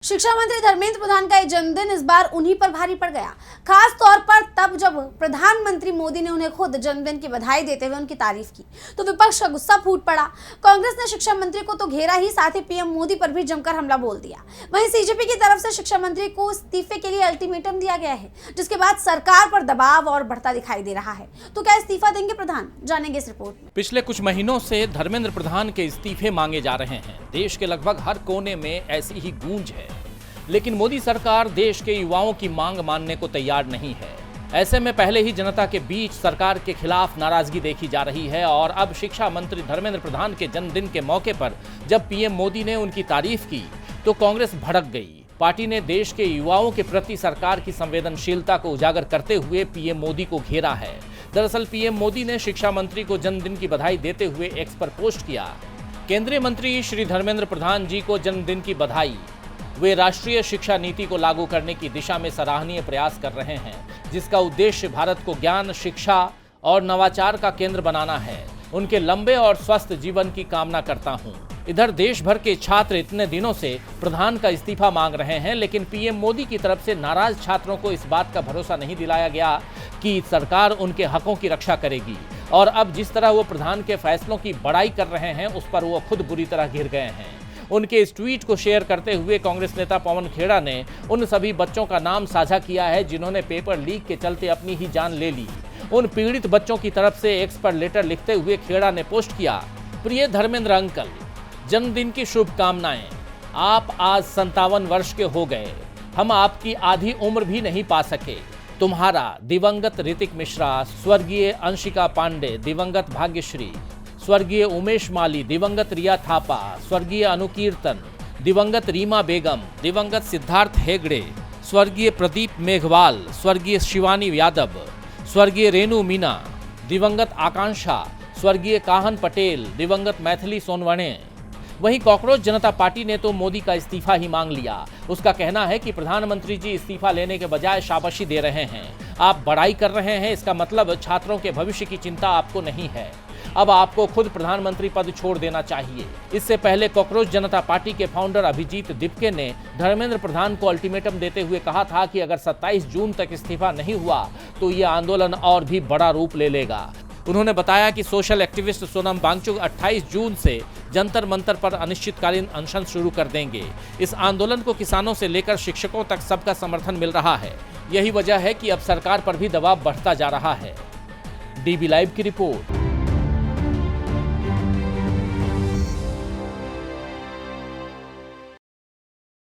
शिक्षा मंत्री धर्मेंद्र प्रधान का ये जन्मदिन इस बार उन्हीं पर भारी पड़ गया, खास तौर पर तब जब प्रधानमंत्री मोदी ने उन्हें खुद जन्मदिन की बधाई देते हुए उनकी तारीफ की तो विपक्ष का गुस्सा फूट पड़ा। कांग्रेस ने शिक्षा मंत्री को तो घेरा ही, साथ ही पीएम मोदी पर भी जमकर हमला बोल दिया। वहीं सीजेपी की तरफ से शिक्षा मंत्री को इस्तीफे के लिए अल्टीमेटम दिया गया है, जिसके बाद सरकार पर दबाव और बढ़ता दिखाई दे रहा है। तो क्या इस्तीफा देंगे प्रधान, जानेंगे इस रिपोर्ट में। पिछले कुछ महीनों से धर्मेंद्र प्रधान के इस्तीफे मांगे जा रहे हैं। देश के लगभग हर कोने में ऐसी ही गूंज है, लेकिन मोदी सरकार देश के युवाओं की मांग मानने को तैयार नहीं है। ऐसे में पहले ही जनता के बीच सरकार के खिलाफ नाराजगी देखी जा रही है और अब शिक्षा मंत्री धर्मेंद्र प्रधान के जन्मदिन के मौके पर जब पीएम मोदी ने उनकी तारीफ की तो कांग्रेस भड़क गई। पार्टी ने देश के युवाओं के प्रति सरकार की संवेदनशीलता को उजागर करते हुए पीएम मोदी को घेरा है। दरअसल पीएम मोदी ने शिक्षा मंत्री को जन्मदिन की बधाई देते हुए एक्स पर पोस्ट किया। केंद्रीय मंत्री श्री धर्मेंद्र प्रधान जी को जन्मदिन की बधाई। वे राष्ट्रीय शिक्षा नीति को लागू करने की दिशा में सराहनीय प्रयास कर रहे हैं, जिसका उद्देश्य भारत को ज्ञान, शिक्षा और नवाचार का केंद्र बनाना है। उनके लंबे और स्वस्थ जीवन की कामना करता हूं। इधर देश भर के छात्र इतने दिनों से प्रधान का इस्तीफा मांग रहे हैं, लेकिन पीएम मोदी की तरफ से नाराज छात्रों को इस बात का भरोसा नहीं दिलाया गया कि सरकार उनके हकों की रक्षा करेगी। और अब जिस तरह वो प्रधान के फैसलों की बड़ाई कर रहे हैं, उस पर वो खुद बुरी तरह घिर गए हैं। उनके इस ट्वीट को शेयर करते हुए कांग्रेस नेता पवन खेड़ा ने उन सभी बच्चों का नाम साझा किया है जिन्होंने पेपर लीक के चलते अपनी ही जान ले ली। उन पीड़ित बच्चों की तरफ से एक्स पर लेटर लिखते हुए खेड़ा ने पोस्ट किया, प्रिय धर्मेंद्र अंकल, जन्मदिन की शुभकामनाएं। आप आज 57 वर्ष के हो गए, हम आपकी आधी उम्र भी नहीं पा सके। तुम्हारा दिवंगत ऋतिक मिश्रा, स्वर्गीय अंशिका पांडे, दिवंगत भाग्यश्री, स्वर्गीय उमेश माली, दिवंगत रिया थापा, स्वर्गीय अनुकीर्तन, दिवंगत रीमा बेगम, दिवंगत सिद्धार्थ हेगड़े, स्वर्गीय प्रदीप मेघवाल, स्वर्गीय शिवानी यादव, स्वर्गीय रेणु मीना, दिवंगत आकांक्षा, स्वर्गीय काहन पटेल, दिवंगत मैथिली सोनवणे। वहीं कॉकरोच जनता पार्टी ने तो मोदी का इस्तीफा ही मांग लिया। उसका कहना है कि प्रधानमंत्री जी इस्तीफा लेने के बजाय शाबाशी दे रहे हैं। आप बड़ाई कर रहे हैं, इसका मतलब छात्रों के भविष्य की चिंता आपको नहीं है। अब आपको खुद प्रधानमंत्री पद छोड़ देना चाहिए। इससे पहले कॉकरोच जनता पार्टी के फाउंडर अभिजीत दिपके ने धर्मेंद्र प्रधान को अल्टीमेटम देते हुए कहा था कि अगर 27 जून तक इस्तीफा नहीं हुआ तो ये आंदोलन और भी बड़ा रूप ले लेगा। उन्होंने बताया कि सोशल एक्टिविस्ट सोनम वांगचुक 28 जून से जंतर मंतर पर अनिश्चितकालीन अनशन शुरू कर देंगे। इस आंदोलन को किसानों से लेकर शिक्षकों तक सबका समर्थन मिल रहा है। यही वजह है कि अब सरकार पर भी दबाव बढ़ता जा रहा है। डीबी लाइव की रिपोर्ट।